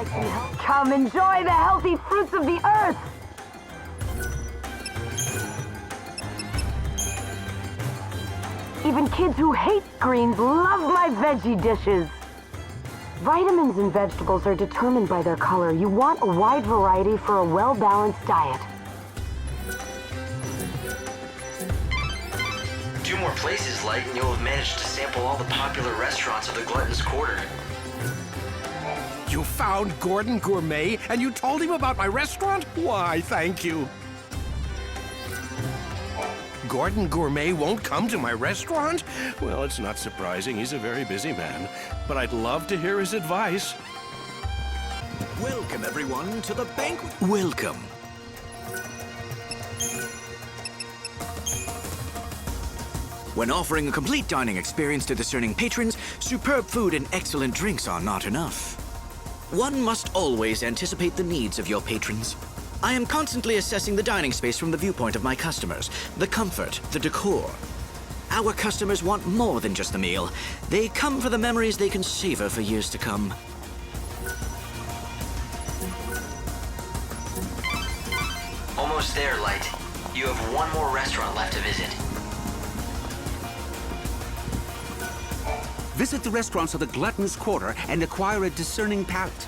like some help? Come enjoy the healthy fruits of the earth! Even kids who hate greens love my veggie dishes. Vitamins in vegetables are determined by their color. You want a wide variety for a well-balanced diet. 2 more places, Light, and you'll have managed to sample all the popular restaurants of the Glutton's Quarter. You found Gordon Gourmet and you told him about my restaurant? Why, thank you. Gordon Gourmet won't come to my restaurant? Well, it's not surprising. He's a very busy man. But I'd love to hear his advice. Welcome, everyone, to the banquet. Welcome. When offering a complete dining experience to discerning patrons, superb food and excellent drinks are not enough. One must always anticipate the needs of your patrons. I am constantly assessing the dining space from the viewpoint of my customers, the comfort, the decor. Our customers want more than just a meal. They come for the memories they can savor for years to come. Almost there, Light. You have 1 more restaurant left to visit. Visit the restaurants of the Glutton's Quarter and acquire a discerning palate.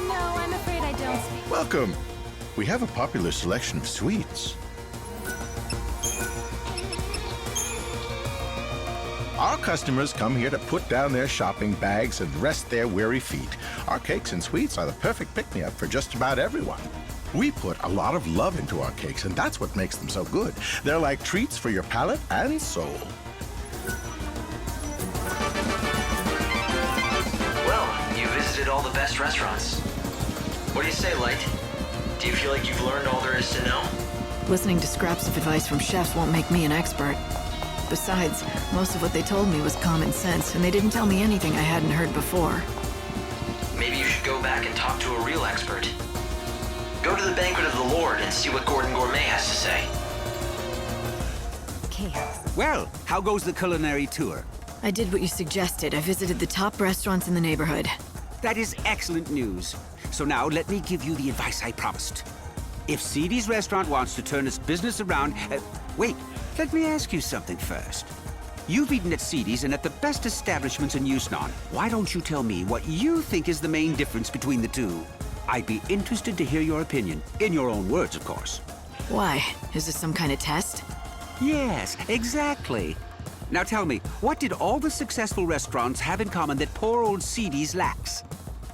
No, I'm afraid I don't speak. Welcome. We have a popular selection of sweets. Our customers come here to put down their shopping bags and rest their weary feet. Our cakes and sweets are the perfect pick-me-up for just about everyone. We put a lot of love into our cakes, and that's what makes them so good. They're like treats for your palate and soul. Well, you visited all the best restaurants. What do you say, Light? Do you feel like you've learned all there is to know? Listening to scraps of advice from chefs won't make me an expert. Besides, most of what they told me was common sense, and they didn't tell me anything I hadn't heard before. Maybe you should go back and talk to a real expert. Go to the Banquet of the Lord and see what Gordon Gourmet has to say. Chaos. Well, how goes the culinary tour? I did what you suggested. I visited the top restaurants in the neighborhood. That is excellent news. So now let me give you the advice I promised. If Seedy's restaurant wants to turn its business around... wait, let me ask you something first. You've eaten at Seedy's and at the best establishments in Yusnon. Why don't you tell me what you think is the main difference between the two? I'd be interested to hear your opinion. In your own words, of course. Why? Is this some kind of test? Yes, exactly. Now tell me, what did all the successful restaurants have in common that poor old Seedy's lacks?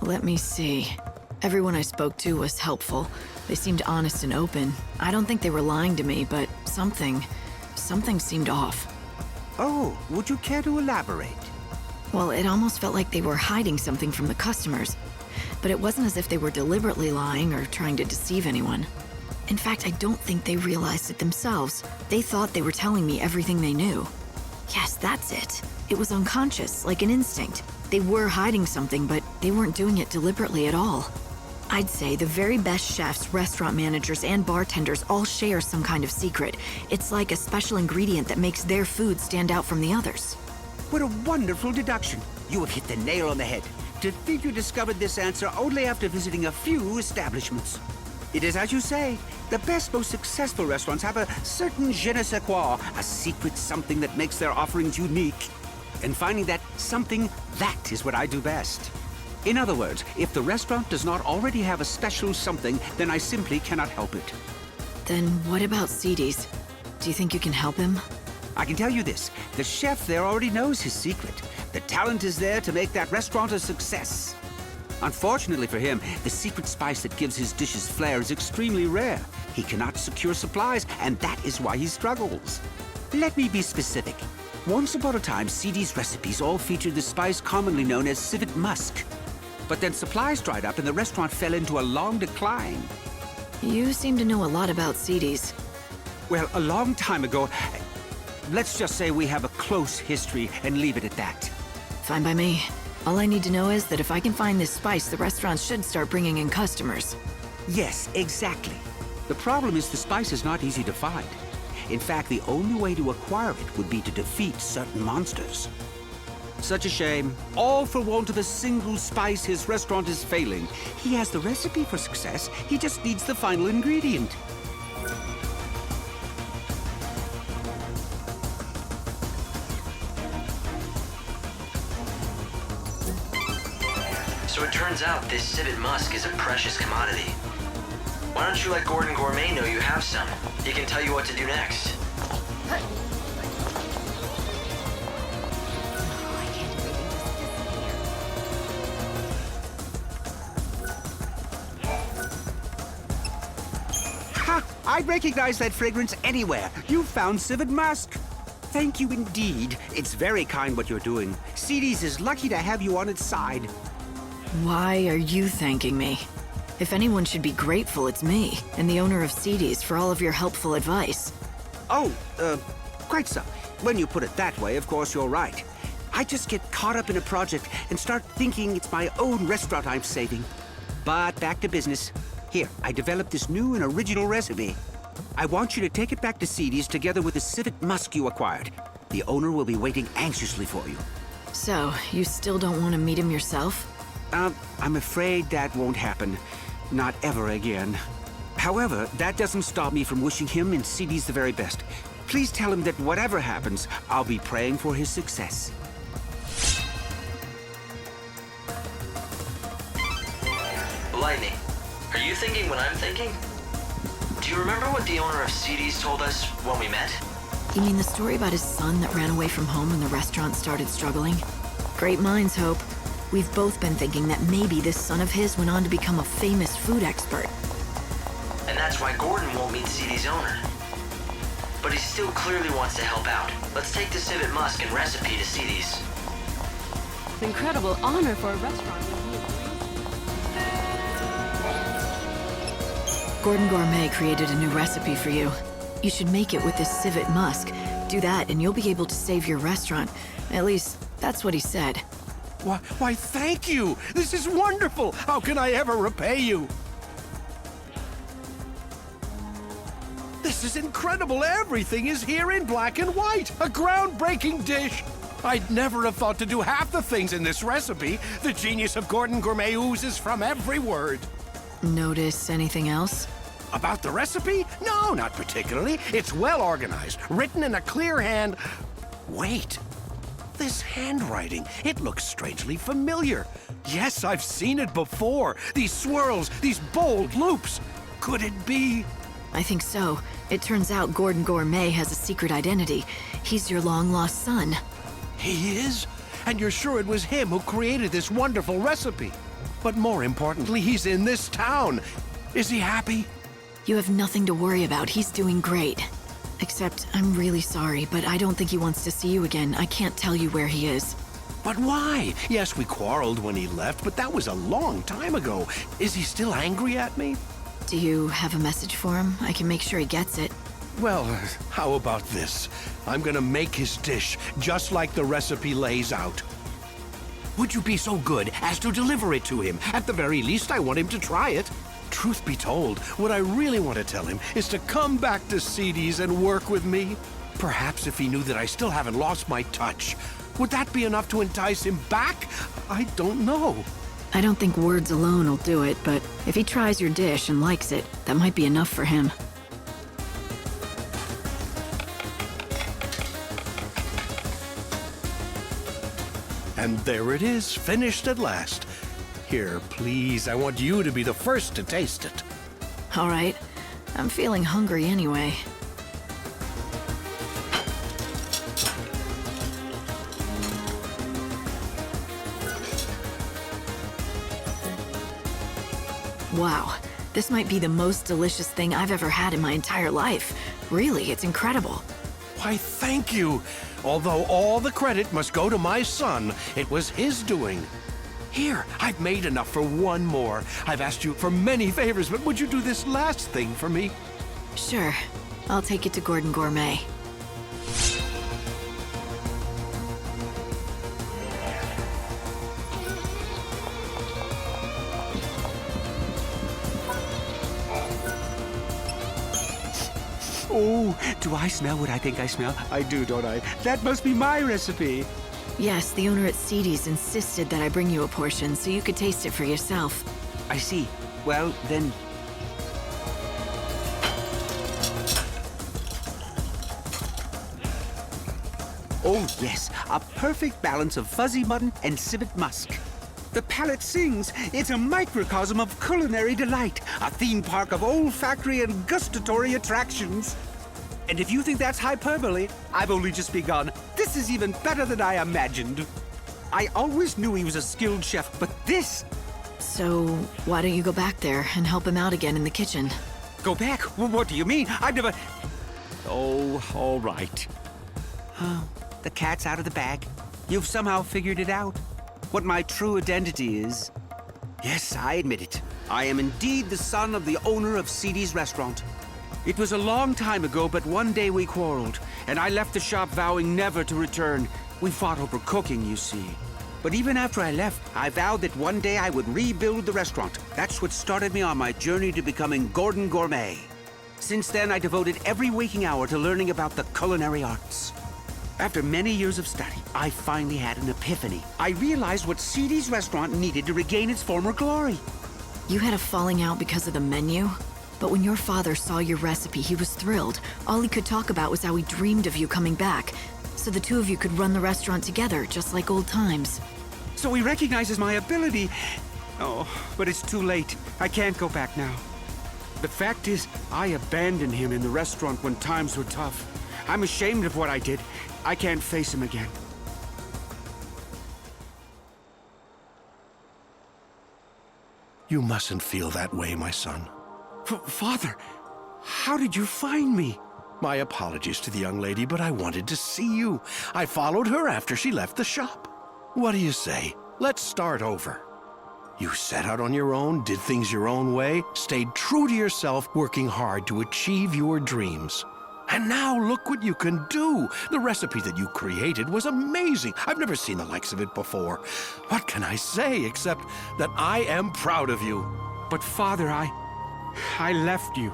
Let me see. Everyone I spoke to was helpful. They seemed honest and open. I don't think they were lying to me, but something seemed off. Oh, would you care to elaborate? Well, it almost felt like they were hiding something from the customers. But it wasn't as if they were deliberately lying or trying to deceive anyone. In fact, I don't think they realized it themselves. They thought they were telling me everything they knew. Yes, that's it. It was unconscious, like an instinct. They were hiding something, but they weren't doing it deliberately at all. I'd say the very best chefs, restaurant managers, and bartenders all share some kind of secret. It's like a special ingredient that makes their food stand out from the others. What a wonderful deduction. You have hit the nail on the head. To think you discovered this answer only after visiting a few establishments. It is as you say. The best, most successful restaurants have a certain je ne sais quoi, a secret something that makes their offerings unique. And finding that something, that is what I do best. In other words, if the restaurant does not already have a special something, then I simply cannot help it. Then what about Seedy's? Do you think you can help him? I can tell you this, the chef there already knows his secret. The talent is there to make that restaurant a success. Unfortunately for him, the secret spice that gives his dishes flair is extremely rare. He cannot secure supplies, and that is why he struggles. Let me be specific. Once upon a time, Seedy's recipes all featured the spice commonly known as civet musk. But then supplies dried up and the restaurant fell into a long decline. You seem to know a lot about Seedy's. Well, a long time ago... let's just say we have a close history and leave it at that. Fine by me. All I need to know is that if I can find this spice, the restaurant should start bringing in customers. Yes, exactly. The problem is the spice is not easy to find. In fact, the only way to acquire it would be to defeat certain monsters. Such a shame. All for want of a single spice, his restaurant is failing. He has the recipe for success, he just needs the final ingredient. So it turns out this civet musk is a precious commodity. Why don't you let Gordon Gourmet know you have some? He can tell you what to do next. Ha! I'd recognize that fragrance anywhere. You found civet musk. Thank you indeed. It's very kind what you're doing. CD's is lucky to have you on its side. Why are you thanking me? If anyone should be grateful, it's me, and the owner of CD's for all of your helpful advice. Oh, quite so. When you put it that way, of course you're right. I just get caught up in a project and start thinking it's my own restaurant I'm saving. But back to business. Here, I developed this new and original recipe. I want you to take it back to CD's together with the civet musk you acquired. The owner will be waiting anxiously for you. So, you still don't want to meet him yourself? I'm afraid that won't happen. Not ever again. However, that doesn't stop me from wishing him and CD's the very best. Please tell him that whatever happens, I'll be praying for his success. Lightning, are you thinking what I'm thinking? Do you remember what the owner of CD's told us when we met? You mean the story about his son that ran away from home when the restaurant started struggling? Great minds, Hope. We've both been thinking that maybe this son of his went on to become a famous food expert. And that's why Gordon won't meet CD's owner. But he still clearly wants to help out. Let's take the civet musk and recipe to CD's. Incredible honor for a restaurant. Gordon Gourmet created a new recipe for you. You should make it with this civet musk. Do that and you'll be able to save your restaurant. At least, that's what he said. Why, thank you! This is wonderful! How can I ever repay you? This is incredible! Everything is here in black and white! A groundbreaking dish! I'd never have thought to do half the things in this recipe. The genius of Gordon Gourmet oozes from every word. Notice anything else? About the recipe? No, not particularly. It's well organized, written in a clear hand. Wait. This handwriting, it looks strangely familiar. Yes, I've seen it before. These swirls, these bold loops. Could it be? I think so. It turns out Gordon Gourmet has a secret identity. He's your long-lost son. He is? And you're sure it was him who created this wonderful recipe? But more importantly, he's in this town. Is he happy? You have nothing to worry about. He's doing great. Except, I'm really sorry, but I don't think he wants to see you again. I can't tell you where he is. But why? Yes, we quarreled when he left, but that was a long time ago. Is he still angry at me? Do you have a message for him? I can make sure he gets it. Well, how about this? I'm gonna make his dish just like the recipe lays out. Would you be so good as to deliver it to him? At the very least, I want him to try it. Truth be told, what I really want to tell him is to come back to CD's and work with me. Perhaps if he knew that I still haven't lost my touch. Would that be enough to entice him back? I don't know. I don't think words alone will do it, but if he tries your dish and likes it, that might be enough for him. And there it is, finished at last. Here, please, I want you to be the first to taste it. All right. I'm feeling hungry anyway. Wow. This might be the most delicious thing I've ever had in my entire life. Really, it's incredible. Why, thank you. Although all the credit must go to my son, it was his doing. Here, I've made enough for one more. I've asked you for many favors, but would you do this last thing for me? Sure. I'll take it to Gordon Gourmet. Oh, do I smell what I think I smell? I do, don't I? That must be my recipe. Yes, the owner at Seedy's insisted that I bring you a portion so you could taste it for yourself. I see. Well, then... Oh, yes, a perfect balance of fuzzy mutton and civet musk. The palate sings. It's a microcosm of culinary delight, a theme park of olfactory and gustatory attractions. And if you think that's hyperbole, I've only just begun. This is even better than I imagined. I always knew he was a skilled chef, but this... So, why don't you go back there and help him out again in the kitchen? Go back? What do you mean? I've never... Oh, all right. The cat's out of the bag. You've somehow figured it out. What my true identity is. Yes, I admit it. I am indeed the son of the owner of Seedy's restaurant. It was a long time ago, but one day we quarreled, and I left the shop vowing never to return. We fought over cooking, you see. But even after I left, I vowed that one day I would rebuild the restaurant. That's what started me on my journey to becoming Gordon Gourmet. Since then, I devoted every waking hour to learning about the culinary arts. After many years of study, I finally had an epiphany. I realized what Seedy's restaurant needed to regain its former glory. You had a falling out because of the menu? But when your father saw your recipe, he was thrilled. All he could talk about was how he dreamed of you coming back. So the two of you could run the restaurant together, just like old times. So he recognizes my ability. Oh, but it's too late. I can't go back now. The fact is, I abandoned him in the restaurant when times were tough. I'm ashamed of what I did. I can't face him again. You mustn't feel that way, my son. Father, how did you find me? My apologies to the young lady, but I wanted to see you. I followed her after she left the shop. What do you say? Let's start over. You set out on your own, did things your own way, stayed true to yourself, working hard to achieve your dreams. And now look what you can do. The recipe that you created was amazing. I've never seen the likes of it before. What can I say except that I am proud of you? But Father, I left you.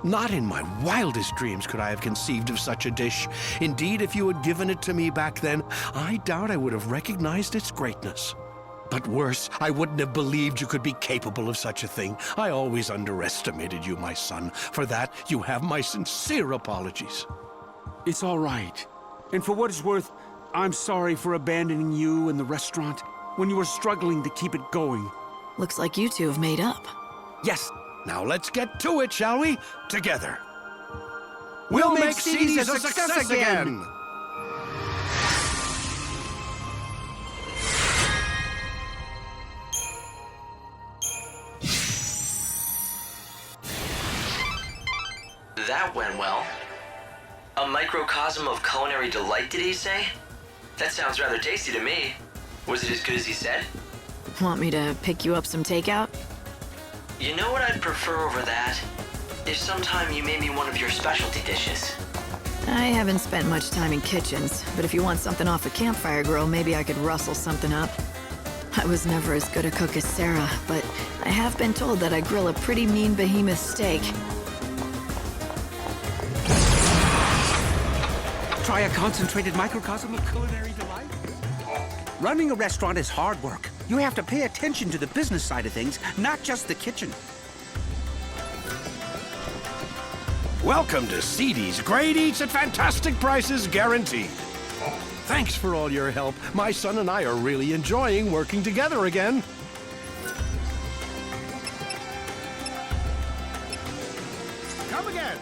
Not in my wildest dreams could I have conceived of such a dish. Indeed, if you had given it to me back then, I doubt I would have recognized its greatness. But worse, I wouldn't have believed you could be capable of such a thing. I always underestimated you, my son. For that, you have my sincere apologies. It's all right. And for what it's worth, I'm sorry for abandoning you and the restaurant when you were struggling to keep it going. Looks like you two have made up. Yes. Now let's get to it, shall we? Together. We'll make Seedy's a success again! That went well. A microcosm of culinary delight, did he say? That sounds rather tasty to me. Was it as good as he said? Want me to pick you up some takeout? You know what I'd prefer over that? If sometime you made me one of your specialty dishes. I haven't spent much time in kitchens, but if you want something off a campfire grill, maybe I could rustle something up. I was never as good a cook as Sarah, but I have been told that I grill a pretty mean behemoth steak. Try a concentrated microcosm of culinary delight? Running a restaurant is hard work. You have to pay attention to the business side of things, not just the kitchen. Welcome to Seedy's Great Eats at Fantastic Prices Guaranteed. Thanks for all your help. My son and I are really enjoying working together again. Come again.